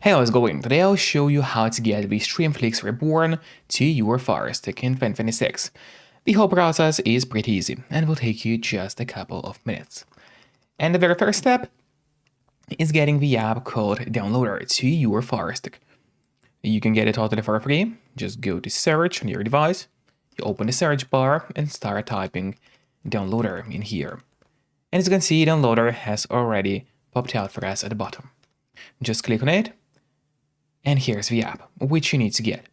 Hey, how's it going? Today I'll show you how to get the Flix Reborn to your Firestick in 2026. The whole process is pretty easy and will take you just a couple of minutes. And the very first step is getting the app called Downloader to your Firestick. You can get it totally for free. Just go to search on your device, you open the search bar and start typing Downloader in here. And as you can see, Downloader has already popped out for us at the bottom. Just click on it. And here's the app, which you need to get.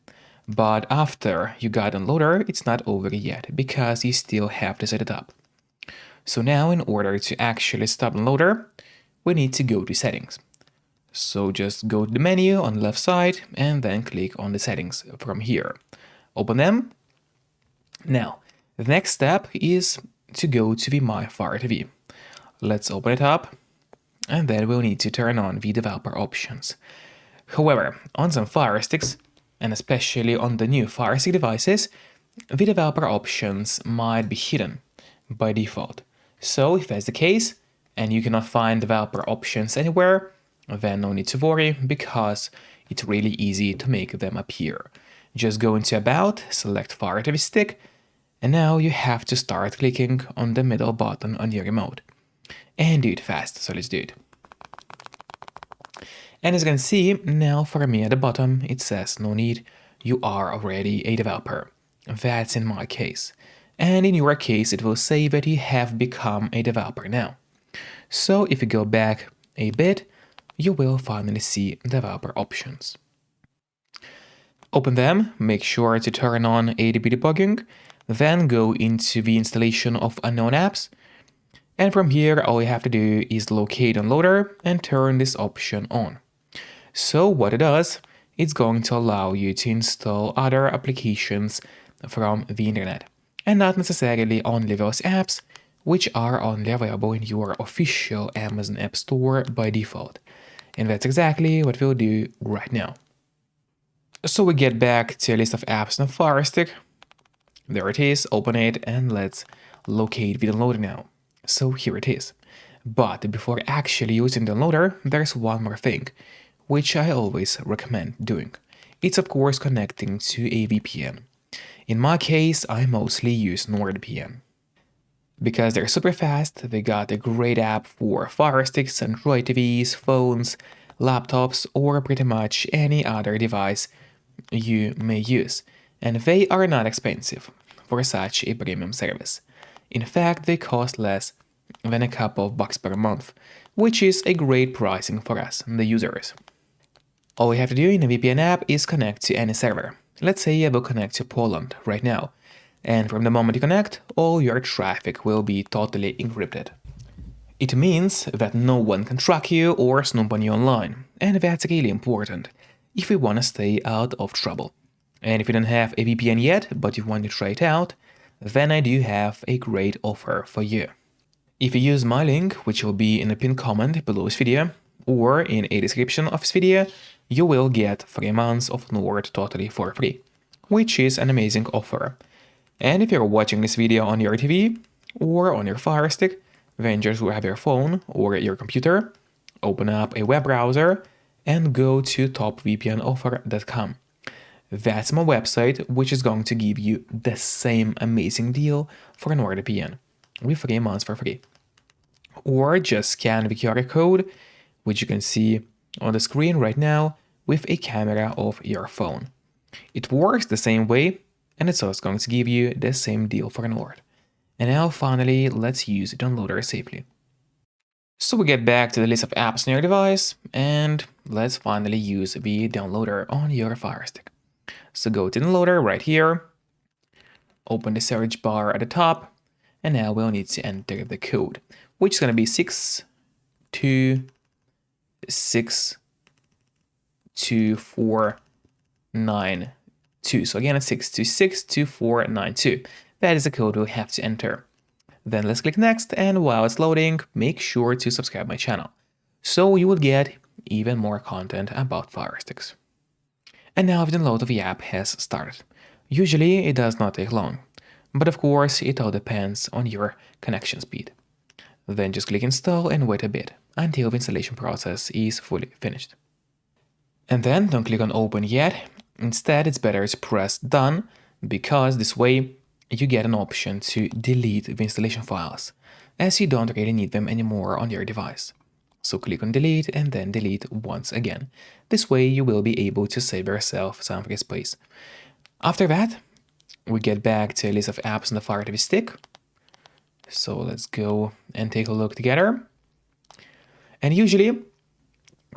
But after you got Downloader, it's not over yet, because you still have to set it up. So now, in order to actually stop Downloader, we need to go to Settings. So just go to the menu on the left side, and then click on the settings from here. Open them. Now, the next step is to go to the My Fire TV. Let's open it up, and then we'll need to turn on the developer options. However, on some Fire Sticks, and especially on the new Firestick devices, the developer options might be hidden by default. So if that's the case, and you cannot find developer options anywhere, then no need to worry, because it's really easy to make them appear. Just go into About, select Fire TV Stick, and now you have to start clicking on the middle button on your remote. And do it fast, so let's do it. And as you can see, now for me at the bottom, it says no need, you are already a developer. That's in my case. And in your case, it will say that you have become a developer now. So if you go back a bit, you will finally see developer options. Open them, make sure to turn on ADB debugging, then go into the installation of unknown apps. And from here, all you have to do is locate Downloader and turn this option on. So what it does, it's going to allow you to install other applications from the internet, and not necessarily only those apps which are only available in your official Amazon App Store by default. And that's exactly what we'll do right now. So we get back to a list of apps on Firestick. There it is, open it, and let's locate the Downloader now. So here it is. But before actually using Downloader, there's one more thing, which I always recommend doing. It's of course connecting to a VPN. In my case, I mostly use NordVPN. Because they're super fast, they got a great app for Fire Sticks, Android TVs, phones, laptops, or pretty much any other device you may use. And they are not expensive for such a premium service. In fact, they cost less than a couple of bucks per month, which is a great pricing for us, the users. All you have to do in a VPN app is connect to any server. Let's say I will connect to Poland right now. And from the moment you connect, all your traffic will be totally encrypted. It means that no one can track you or snoop on you online. And that's really important if you want to stay out of trouble. And if you don't have a VPN yet, but you want to try it out, then I do have a great offer for you. If you use my link, which will be in the pinned comment below this video, or in a description of this video, you will get 3 months of Nord totally for free, which is an amazing offer. And if you're watching this video on your TV or on your Fire Stick, then just grab your phone or your computer, open up a web browser, and go to topvpnoffer.com. That's my website, which is going to give you the same amazing deal for NordVPN with 3 months for free. Or just scan the QR code, which you can see on the screen right now with a camera of your phone. It works the same way, and it's also going to give you the same deal for Nord. And now finally, let's use Downloader safely. So we get back to the list of apps on your device, and let's finally use the Downloader on your Firestick. So go to Downloader right here, open the search bar at the top, and now we'll need to enter the code, which is going to be 6262492. So again, it's 6262492. That is the code we'll have to enter. Then let's click next, and while it's loading, make sure to subscribe my channel, so you will get even more content about Firesticks. And now the download of the app has started. Usually it does not take long, but of course it all depends on your connection speed. Then just click install and wait a bit until the installation process is fully finished. And then don't click on open yet. Instead, it's better to press done, because this way you get an option to delete the installation files, as you don't really need them anymore on your device. So click on delete and then delete once again. This way you will be able to save yourself some free space. After that, we get back to a list of apps on the Firestick. So let's go and take a look together. And usually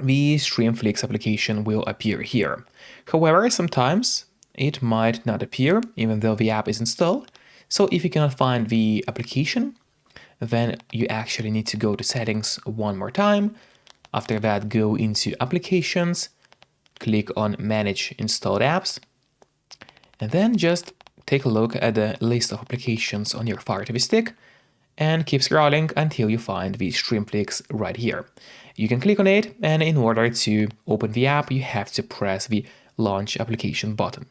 the Flix application will appear here. However, sometimes it might not appear even though the app is installed. So if you cannot find the application, then you actually need to go to settings one more time. After that, go into applications, click on manage installed apps, and then just take a look at the list of applications on your Fire TV stick and keep scrolling until you find the Flix right here. You can click on it, and in order to open the app, you have to press the launch application button.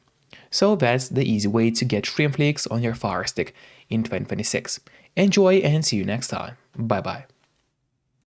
So that's the easy way to get Flix on your Fire Stick in 2026. Enjoy and see you next time. Bye bye.